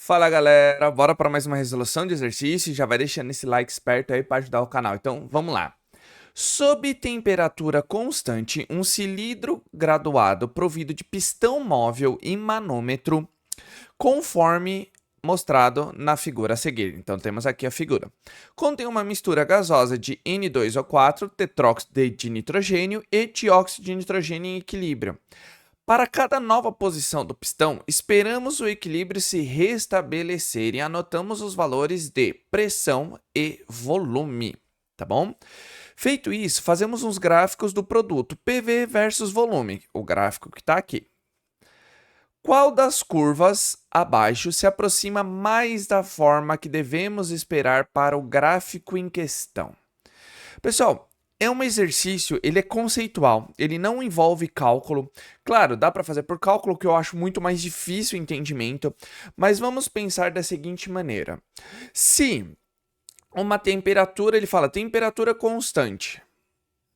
Fala galera, bora para mais uma resolução de exercício. Já vai deixando esse like esperto aí para ajudar o canal. Então vamos lá. Sob temperatura constante, um cilindro graduado provido de pistão móvel e manômetro, conforme mostrado na figura a seguir. Então temos aqui a figura. Contém uma mistura gasosa de N2O4, tetróxido de nitrogênio e dióxido de nitrogênio em equilíbrio. Para cada nova posição do pistão, esperamos o equilíbrio se restabelecer e anotamos os valores de pressão e volume, tá bom? Feito isso, fazemos uns gráficos do produto PV versus volume, o gráfico que está aqui. Qual das curvas abaixo se aproxima mais da forma que devemos esperar para o gráfico em questão? Pessoal, é um exercício, ele é conceitual, ele não envolve cálculo. Claro, dá para fazer por cálculo, que eu acho muito mais difícil o entendimento, mas vamos pensar da seguinte maneira. Se uma temperatura, ele fala temperatura constante,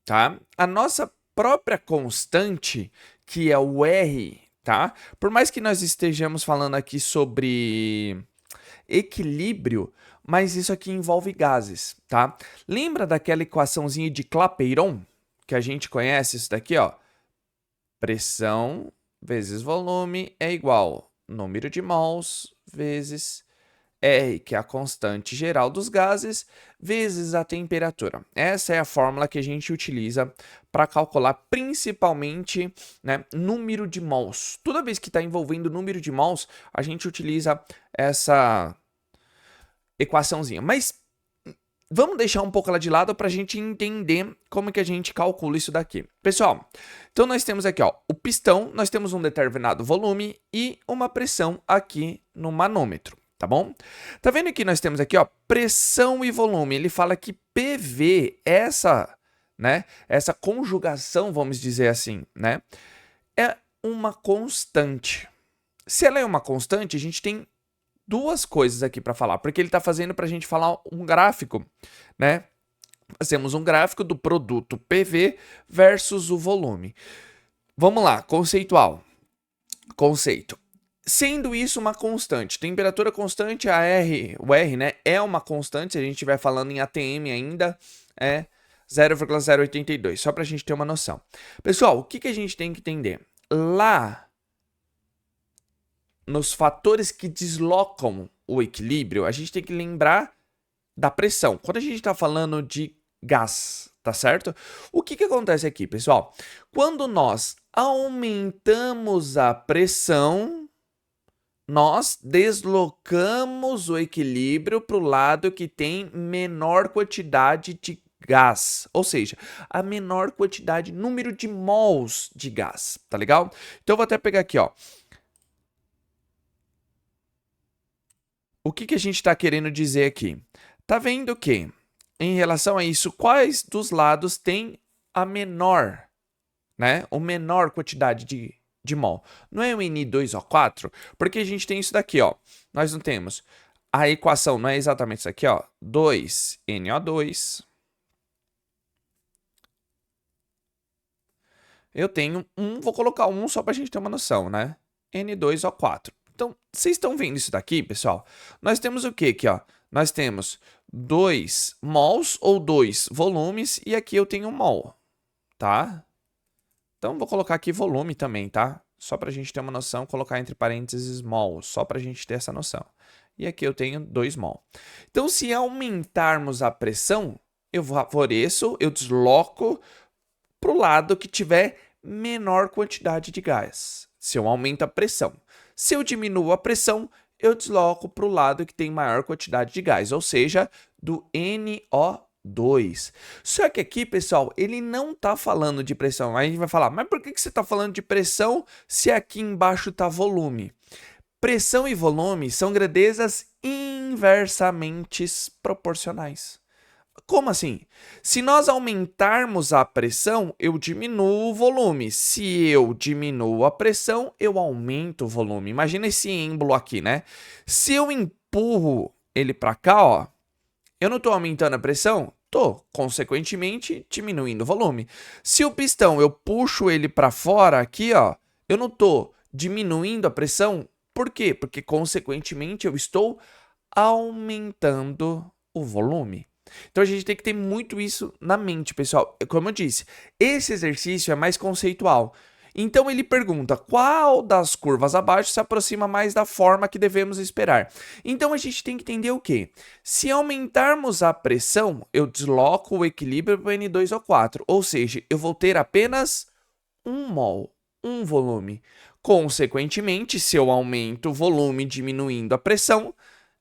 tá? A nossa própria constante, que é o R, tá? Por mais que nós estejamos falando aqui sobre equilíbrio, mas isso aqui envolve gases, tá? Lembra daquela equaçãozinha de Clapeyron, que a gente conhece isso daqui, ó? Pressão vezes volume é igual número de mols vezes R, que é a constante geral dos gases, vezes a temperatura. Essa é a fórmula que a gente utiliza para calcular principalmente, né, número de mols. Toda vez que está envolvendo número de mols, a gente utiliza essa equaçãozinha. Mas vamos deixar um pouco ela de lado para a gente entender como que a gente calcula isso daqui. Pessoal, então nós temos aqui, ó, o pistão, nós temos um determinado volume e uma pressão aqui no manômetro, tá bom? Tá vendo que nós temos aqui, ó, pressão e volume. Ele fala que PV, essa conjugação, vamos dizer assim, né, é uma constante. Se ela é uma constante, a gente tem duas coisas aqui para falar, porque ele está fazendo para a gente falar um gráfico, né? Fazemos um gráfico do produto PV versus o volume. Vamos lá, conceitual. Conceito. Sendo isso uma constante, temperatura constante, o R, né, é uma constante, se a gente estiver falando em ATM ainda, é 0,082, só para a gente ter uma noção. Pessoal, o que a gente tem que entender? Lá nos fatores que deslocam o equilíbrio, a gente tem que lembrar da pressão. Quando a gente está falando de gás, tá certo? O que acontece aqui, pessoal? Quando nós aumentamos a pressão, nós deslocamos o equilíbrio para o lado que tem menor quantidade de gás, ou seja, a menor quantidade, número de mols de gás, tá legal? Então eu vou até pegar aqui, ó. O que a gente está querendo dizer aqui? Tá vendo que, em relação a isso, quais dos lados tem a menor, né? A menor quantidade de mol? Não é o N2O4? Porque a gente tem isso daqui, ó. Nós não temos. A equação não é exatamente isso aqui, ó. 2NO2. Eu tenho vou colocar só para a gente ter uma noção, né? N2O4. Então, vocês estão vendo isso daqui, pessoal? Nós temos o que aqui, ó? Nós temos 2 mols ou 2 volumes e aqui eu tenho 1 mol, tá? Então, vou colocar aqui volume também, tá? Só para a gente ter uma noção, colocar entre parênteses mol, só para a gente ter essa noção. E aqui eu tenho 2 mol. Então, se aumentarmos a pressão, eu favoreço, eu desloco para o lado que tiver menor quantidade de gás. Se eu aumento a pressão. Se eu diminuo a pressão, eu desloco para o lado que tem maior quantidade de gás, ou seja, do NO2. Só que aqui, pessoal, ele não está falando de pressão. Aí a gente vai falar, mas por que você está falando de pressão se aqui embaixo está volume? Pressão e volume são grandezas inversamente proporcionais. Como assim? Se nós aumentarmos a pressão, eu diminuo o volume. Se eu diminuo a pressão, eu aumento o volume. Imagina esse êmbolo aqui, né? Se eu empurro ele para cá, ó, eu não estou aumentando a pressão? Tô, consequentemente, diminuindo o volume. Se o pistão eu puxo ele para fora aqui, ó, eu não estou diminuindo a pressão? Por quê? Porque, consequentemente, eu estou aumentando o volume. Então, a gente tem que ter muito isso na mente, pessoal. Como eu disse, esse exercício é mais conceitual. Então, ele pergunta qual das curvas abaixo se aproxima mais da forma que devemos esperar. Então, a gente tem que entender o quê? Se aumentarmos a pressão, eu desloco o equilíbrio para o N2O4, ou seja, eu vou ter apenas 1 mol, um volume. Consequentemente, se eu aumento o volume diminuindo a pressão,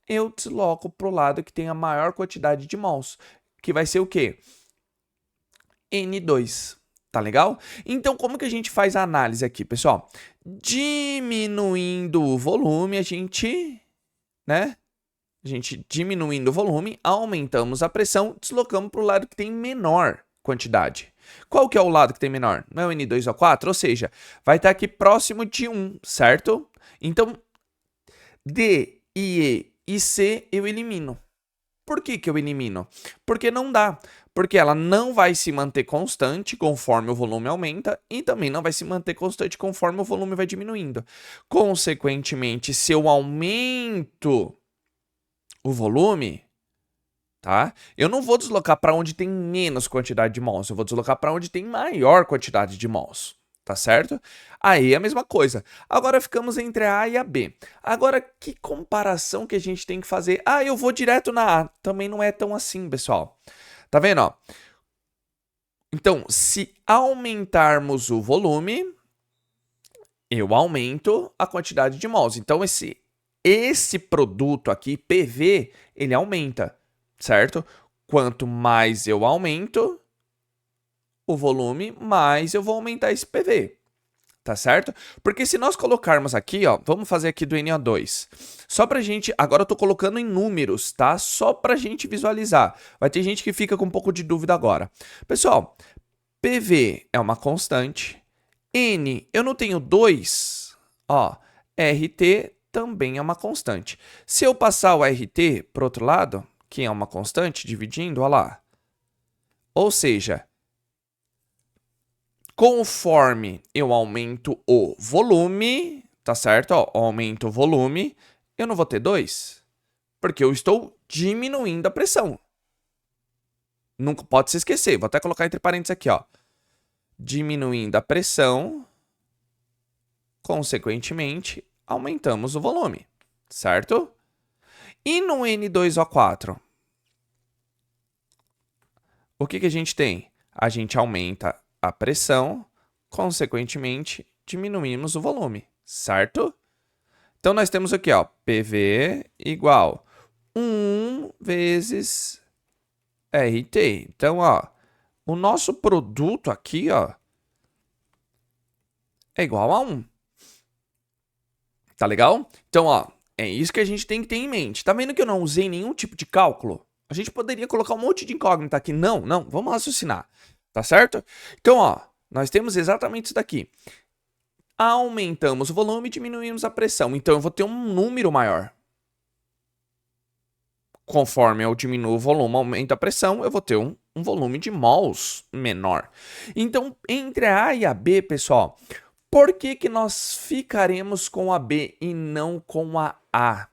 eu desloco para o lado que tem a maior quantidade de mols, que vai ser o quê? N2. Tá legal? Então, como que a gente faz a análise aqui, pessoal? Diminuindo o volume, a gente diminuindo o volume, aumentamos a pressão, deslocamos para o lado que tem menor quantidade. Qual que é o lado que tem menor? Não é o N2O4? Ou seja, vai estar aqui próximo de 1, certo? Então, D, I, E e C eu elimino. Por que eu elimino? Porque não dá. Porque ela não vai se manter constante conforme o volume aumenta e também não vai se manter constante conforme o volume vai diminuindo. Consequentemente, se eu aumento o volume, tá? Eu não vou deslocar para onde tem menos quantidade de mols, eu vou deslocar para onde tem maior quantidade de mols. Tá certo? Aí é a mesma coisa. Agora ficamos entre a A e a B. Agora, que comparação que a gente tem que fazer? Ah, eu vou direto na A. Também não é tão assim, pessoal. Tá vendo, ó? Então, se aumentarmos o volume, eu aumento a quantidade de mols. Então, esse produto aqui, PV, ele aumenta, certo? Quanto mais eu aumento o volume, mais eu vou aumentar esse PV. Tá certo? Porque se nós colocarmos aqui, ó, vamos fazer aqui do NO2. Só pra gente, agora eu tô colocando em números, tá? Só pra gente visualizar. Vai ter gente que fica com um pouco de dúvida agora. Pessoal, PV é uma constante. N, eu não tenho 2, ó, RT também é uma constante. Se eu passar o RT pro outro lado, que é uma constante, dividindo, ó lá. Ou seja, conforme eu aumento o volume, tá certo? Ó, aumento o volume, eu não vou ter 2, porque eu estou diminuindo a pressão. Nunca pode se esquecer, vou até colocar entre parênteses aqui, ó. Diminuindo a pressão, consequentemente, aumentamos o volume, certo? E no N2O4, o que a gente tem? A gente aumenta a pressão, consequentemente, diminuímos o volume, certo? Então, nós temos aqui, ó, PV igual 1 vezes RT. Então, ó, o nosso produto aqui, ó, é igual a 1. Tá legal? Então, ó, é isso que a gente tem que ter em mente. Tá vendo que eu não usei nenhum tipo de cálculo? A gente poderia colocar um monte de incógnita aqui. Não, vamos raciocinar. Tá certo? Então, ó, nós temos exatamente isso daqui. Aumentamos o volume e diminuímos a pressão. Então, eu vou ter um número maior. Conforme eu diminuo o volume, aumento a pressão, eu vou ter um volume de mols menor. Então, entre a A e a B, pessoal, por que nós ficaremos com a B e não com a A?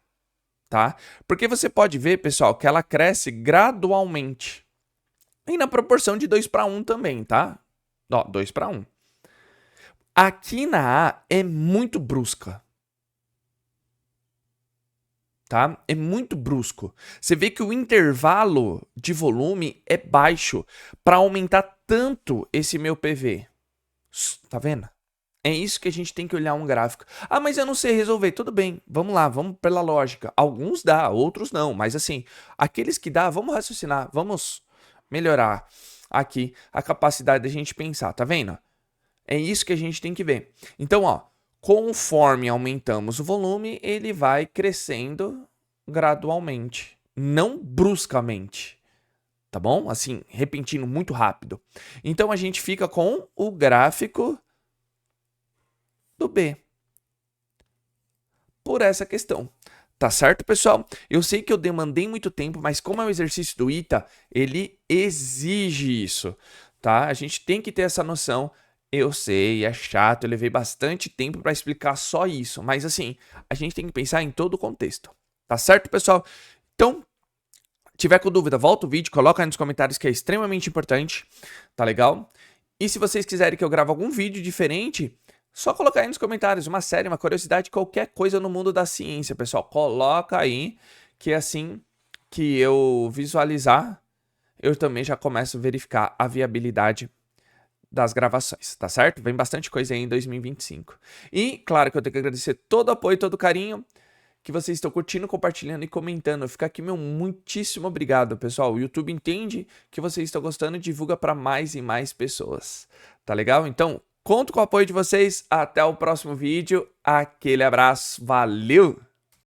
Tá? Porque você pode ver, pessoal, que ela cresce gradualmente. E na proporção de 2 para 1 também, tá? Ó, 2 para 1. Aqui na A é muito brusca. Tá? É muito brusco. Você vê que o intervalo de volume é baixo para aumentar tanto esse meu PV. Tá vendo? É isso que a gente tem que olhar um gráfico. Ah, mas eu não sei resolver. Tudo bem, vamos lá, vamos pela lógica. Alguns dá, outros não. Mas assim, aqueles que dá, vamos raciocinar, vamos melhorar aqui a capacidade da gente pensar, tá vendo? É isso que a gente tem que ver. Então, ó, conforme aumentamos o volume, ele vai crescendo gradualmente, não bruscamente. Tá bom? Assim, repentino, muito rápido. Então, a gente fica com o gráfico do B. Por essa questão. Tá certo, pessoal? Eu sei que eu demandei muito tempo, mas como é um exercício do ITA, ele exige isso, tá? A gente tem que ter essa noção. Eu sei, é chato, eu levei bastante tempo para explicar só isso, mas assim, a gente tem que pensar em todo o contexto. Tá certo, pessoal? Então, tiver com dúvida, volta o vídeo, coloca aí nos comentários que é extremamente importante, tá legal? E se vocês quiserem que eu grave algum vídeo diferente, só colocar aí nos comentários uma série, uma curiosidade, qualquer coisa no mundo da ciência, pessoal. Coloca aí, que assim que eu visualizar, eu também já começo a verificar a viabilidade das gravações, tá certo? Vem bastante coisa aí em 2025. E, claro que eu tenho que agradecer todo o apoio, todo o carinho que vocês estão curtindo, compartilhando e comentando. Fica aqui meu muitíssimo obrigado, pessoal. O YouTube entende que vocês estão gostando e divulga para mais e mais pessoas. Tá legal? Então, conto com o apoio de vocês. Até o próximo vídeo. Aquele abraço. Valeu!